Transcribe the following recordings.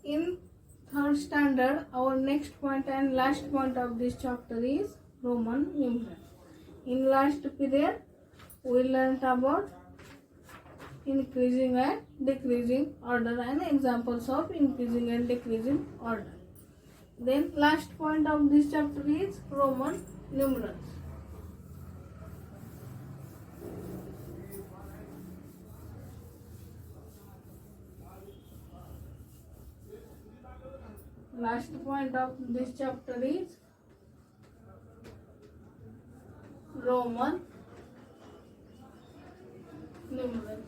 In third standard, our next point and last point of this chapter is Roman numerals. In last period, we learned about increasing and decreasing order and examples of increasing and decreasing order. Then last point of this chapter is Roman numerals. Last point of this chapter is Roman numerals.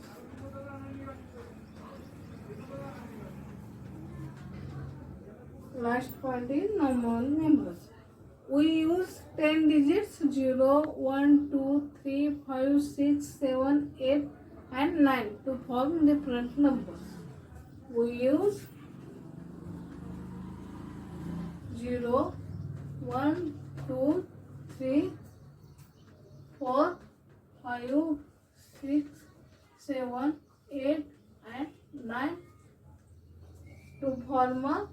Last point is Roman numerals. We use 10 digits 0, 1, 2, 3, 5, 6, 7, 8 and 9 to form different numbers. We use 0, 1, 2, 3, 4, 5, 6, 7, 8 and 9 to form a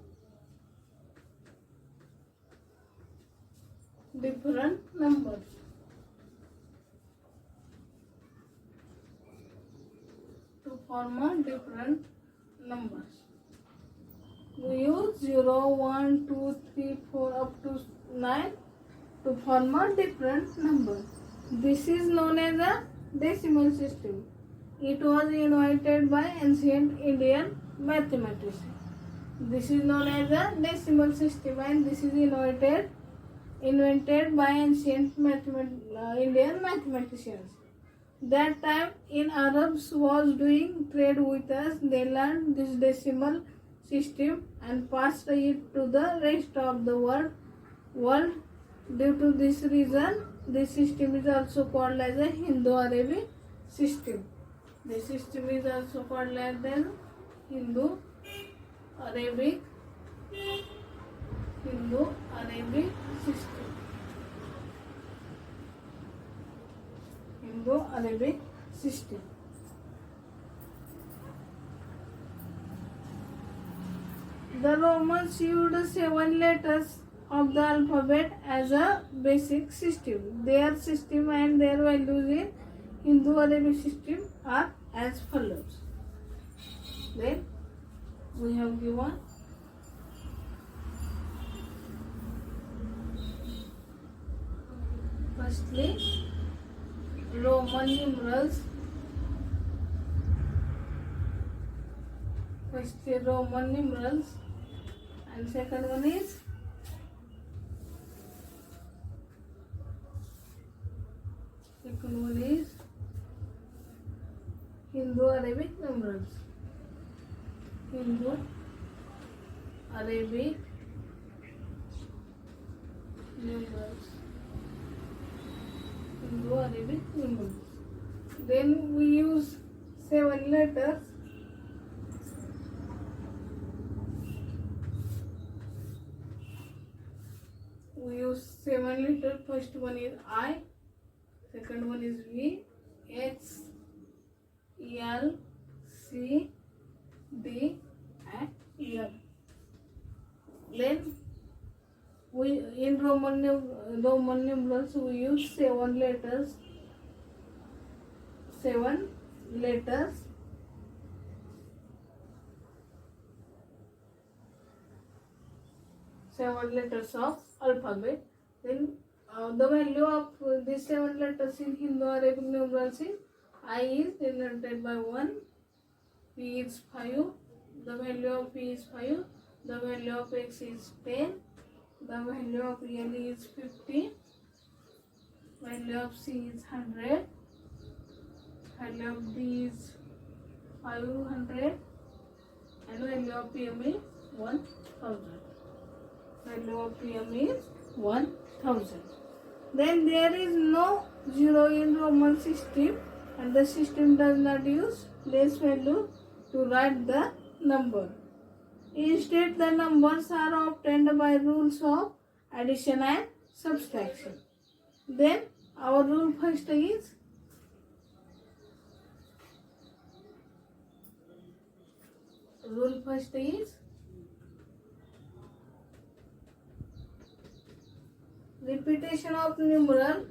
different numbers. To form a different numbers. We use 0, 1, 2, 3, 4 up to 9 to form a different number. This is known as a decimal system. It was invented by ancient Indian mathematicians. This is known as a decimal system and this is invented by ancient Indian mathematicians. That time in Arabs was doing trade with us, they learned this decimal system and passed it to the rest of the world. Due to this reason, this system is also called as a Hindu-Arabic system. This system is also called as the Hindu-Arabic system. Hindu-Arabic system. The Romans used 7 letters of the alphabet as a basic system. Their system and their values in Hindu-Arabic system are as follows. Then we have given firstly Roman numerals. Firstly Roman numerals and second one is Hindu-Arabic numerals. Hindu-Arabic numerals. Hindu-Arabic numerals. Then we use 7 letters. We use 7 letters. First one is I. Second one is V, X, L, C, D and L. Then we in Roman numerals we use 7 letters. 7 letters. 7 letters of alphabet. Then the value of these 7 letters in Hindu-Arabic numerals is I is denoted by 1, P is 5, the value of P is 5, the value of X is 10, the value of L is 50, value of C is 100, value of D is 500 and value of PM is 1000. Value of PM is 1000. Then there is no 0 in Roman system and the system does not use place value to write the number. Instead, the numbers are obtained by rules of addition and subtraction. Then our rule first is repetition of numeral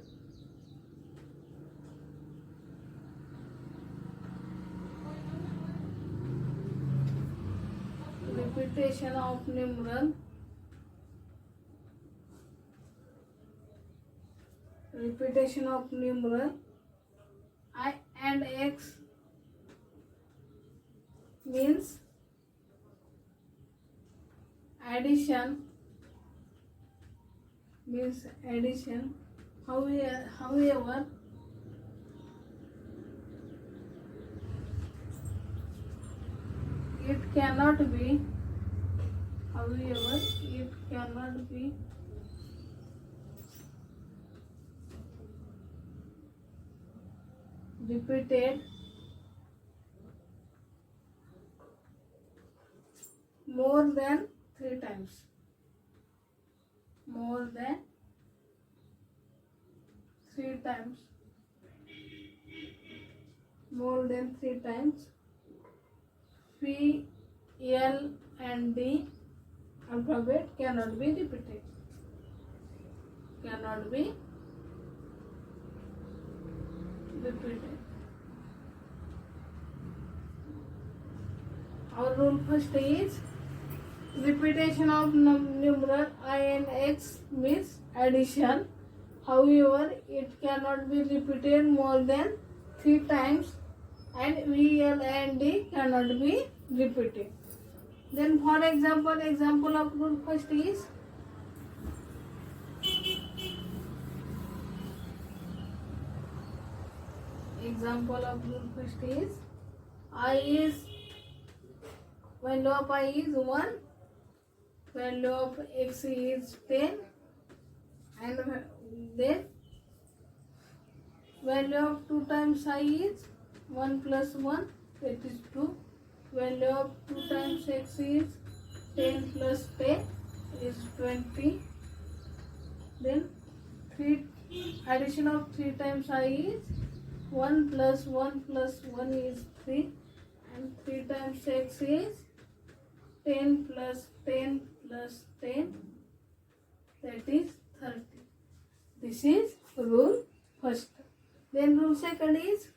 repetition of numeral I and x means addition. However, it cannot be repeated more than 3 times. More than 3 times. P, L and D alphabet cannot be repeated. Our rule first is repetition of numeral I and x means addition. However, it cannot be repeated more than 3 times, and V, L and D cannot be repeated. Then for example of rule first is I is value of I is 1, value of x is 10, and then value of 2 times I is 1 plus 1, that is 2. Value of 2 times x is 10 plus 10 is 20. Then addition of 3 times I is 1 plus 1 plus 1 is 3, and 3 times x is 10 plus 10 plus 10, that is 30. This is rule first. Then rule second is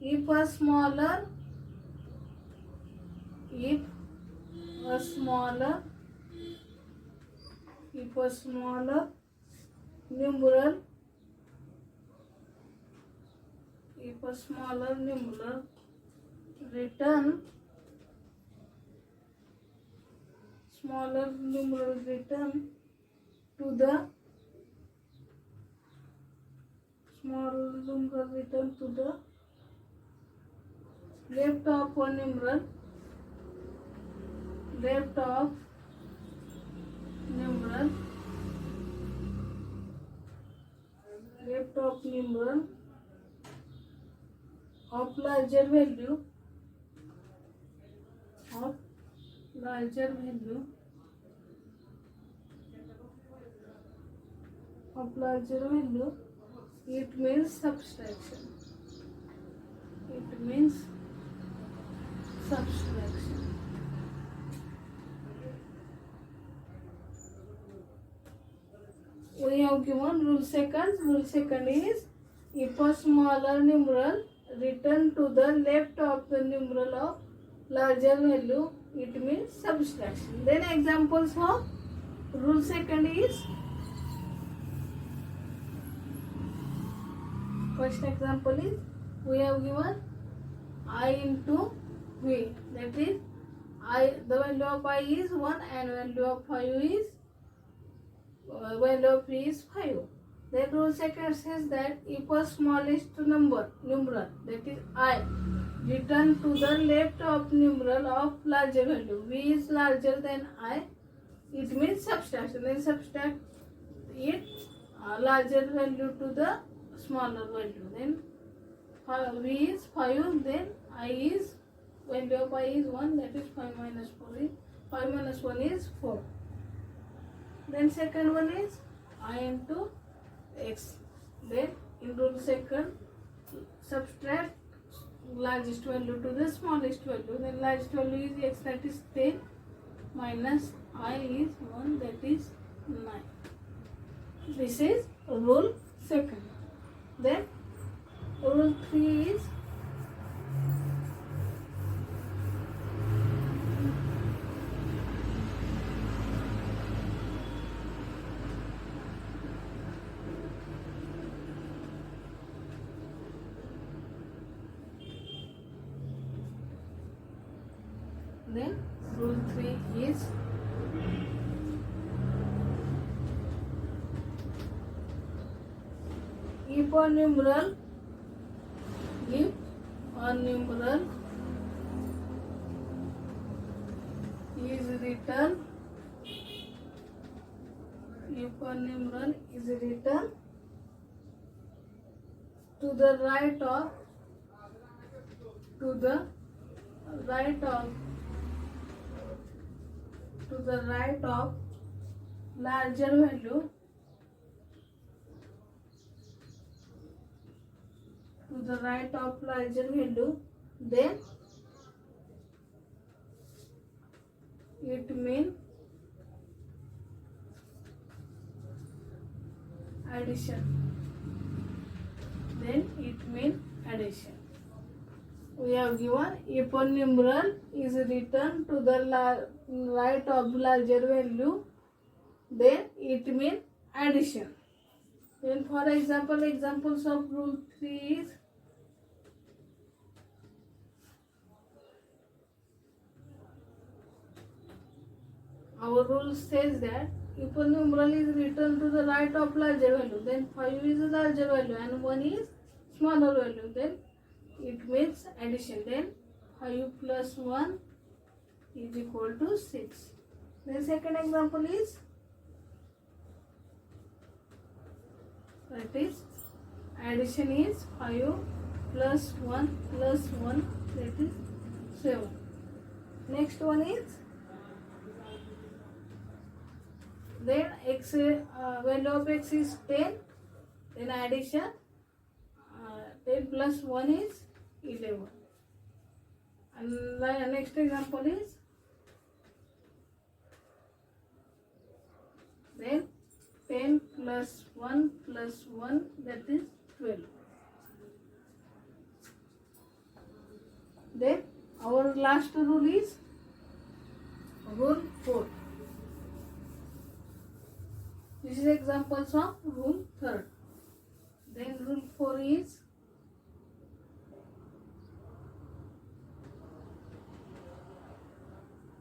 if a smaller numeral return to the left of a numeral of larger value it means subtraction. We have given rule second is if a smaller numeral return to the left of the numeral of larger value, it means subtraction. Then examples of rule second is, first example is we have given I into V, that is the value of I is 1 and value of V is 5. Then rule second says that if a smallest numeral, that is I, return to the left of numeral of larger value, V is larger than I, it means subtraction. Then subtract it larger value to the smaller value. Then V is 5, then I is value of I is 1, that is 5 minus 1 is 4. Then second one is I into x. Then in rule second, subtract largest value to the smallest value. Then largest value is x, that is 10, minus I is 1, that is 9. This is rule second. Then rule 3 is if a numeral is written to the right of larger value, then it means addition. We have given if a numeral is written to the right of larger value, then it means addition. Then for example, examples of rule 3 is our rule says that if a numeral is written to the right of larger value, then 5 is a larger value and 1 is smaller value, then it means addition. Then 5 plus 1 is equal to 6. Then second example is, that is addition is 5 plus 1 plus 1, that is 7. Next one is, then x value of x is 10, then addition 10 plus 1 is 11. And the next example is, then 10 plus 1 plus 1, that is 12. Then our last rule is rule 4. This is examples of rule 3rd. Then rule 4 is,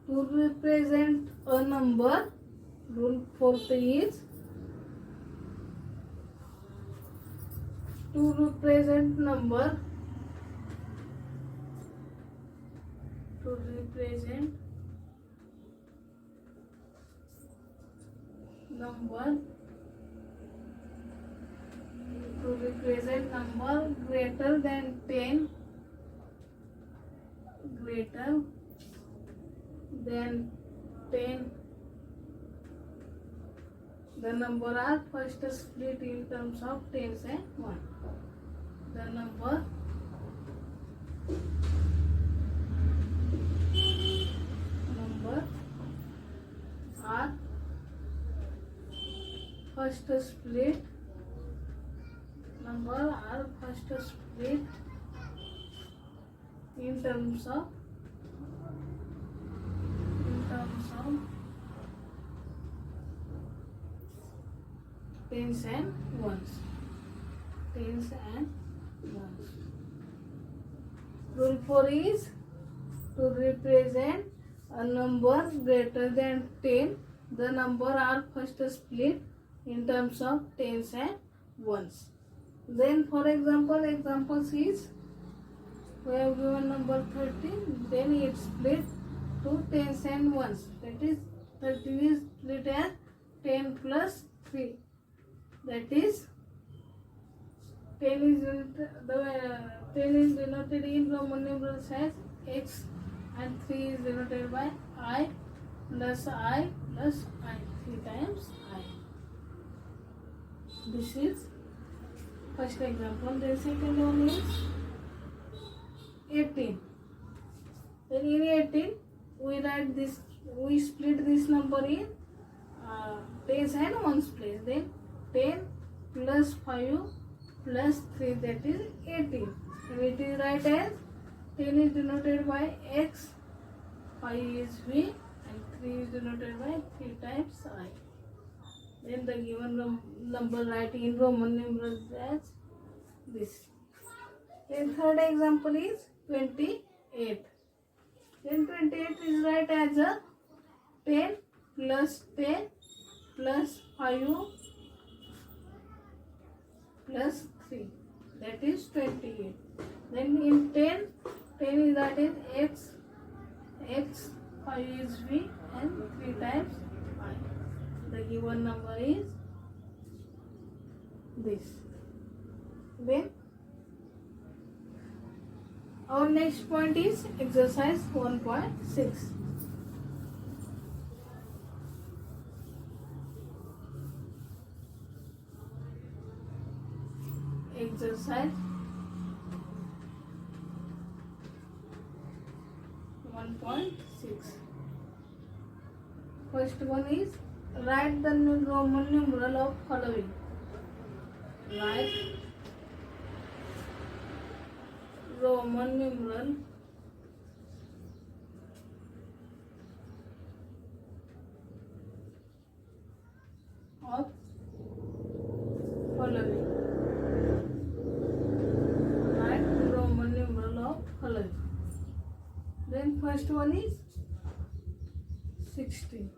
to represent a number, rule 4th is, to represent number, greater than 10, the number are first split in terms of tens and 1. The number are first split in terms of tens and ones. Rule 4 is, to represent a number greater than 10, the number are first split in terms of tens and ones. Then for example, examples is, we have given number 13, then it split to tens and ones, that is 13 is split as 10 plus 3, that is 10 is denoted in Roman numerals as x, and 3 is denoted by I plus I, 3 times I. This is first example. Then second one is, 18. Then in 18 we write this, we split this number in tens and ones place. Then 10 plus 5 plus 3, that is 18. And it is write as 10 is denoted by x, 5 is v, and 3 is denoted by 3 times I. Then the given number write in Roman numerals as this. Then third example is 28. Then 28 is write as a 10 plus 10 plus 5 plus 3, that is 28. Then in 10 is that is x, 5 is v, and 3 times I. The given number is this. Then our next point is exercise 1.6. Exercise 1.6. First one is write the Roman numeral of following. Write Roman numeral of following. Write Roman numeral of following. Then first one is 16.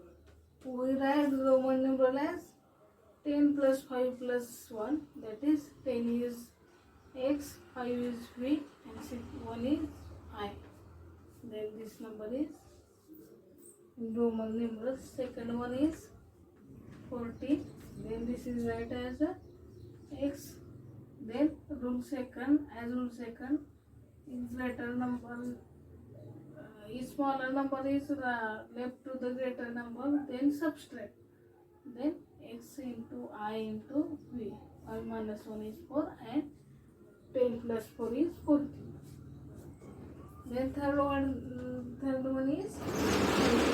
We write Roman numeral as 10 plus 5 plus 1, that is 10 is x, 5 is v, and 1 is I. Then this number is Roman numerals. Second one is 14. Then this is write as a x. Then rule second, as rule second, is greater number, is smaller number is left to the greater number, then subtract. Then x into I into v. 5 minus 1 is 4, and 10 plus 4 is 14. Then third one is 20.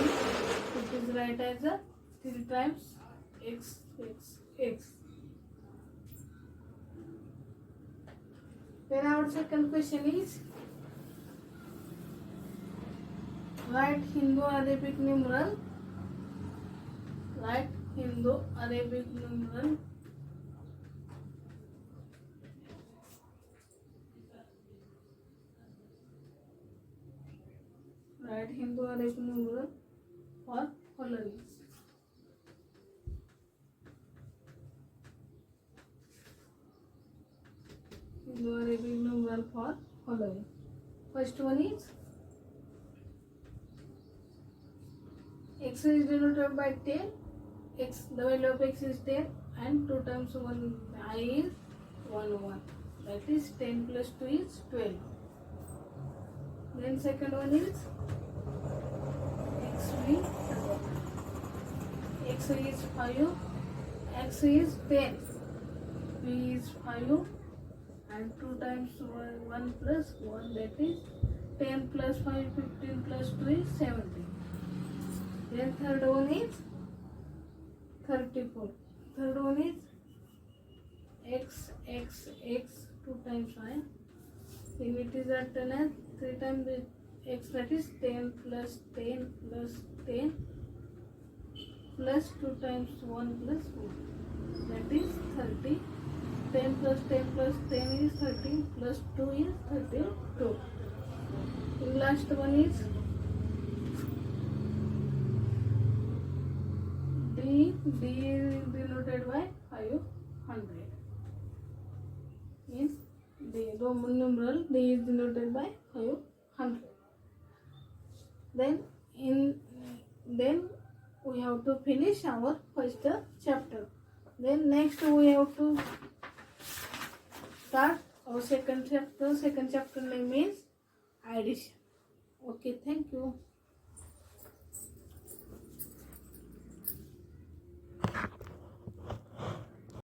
It is write as a 3 times x. Then our second question is write Hindu-Arabic numeral. Write Hindu-Arabic numeral. Write Hindu-Arabic numeral for following. Hindu-Arabic numeral for following. First one is x is denoted by 10. X, the value of x is 10, and 2 times 1 I is 1. That is 10 plus 2 is 12. Then second one is xv. X is 5, x is 10, v is 5, and 2 times 1 plus 1, that is 10 plus 5, 15 plus 2 is 17. Then third one is 34. Third one is x, 2 times I. Then it is written as 3 times x, that is 10 plus 10 plus 10 plus 2 times 1 plus 1. That is 30. 10 plus 10 plus 10 is 30, plus 2 is 32. The last one is D is denoted by 500. Means the Roman numeral D is denoted by 500. Then we have to finish our first chapter. Then next we have to start our second chapter. Second chapter name is addition. Okay, thank you.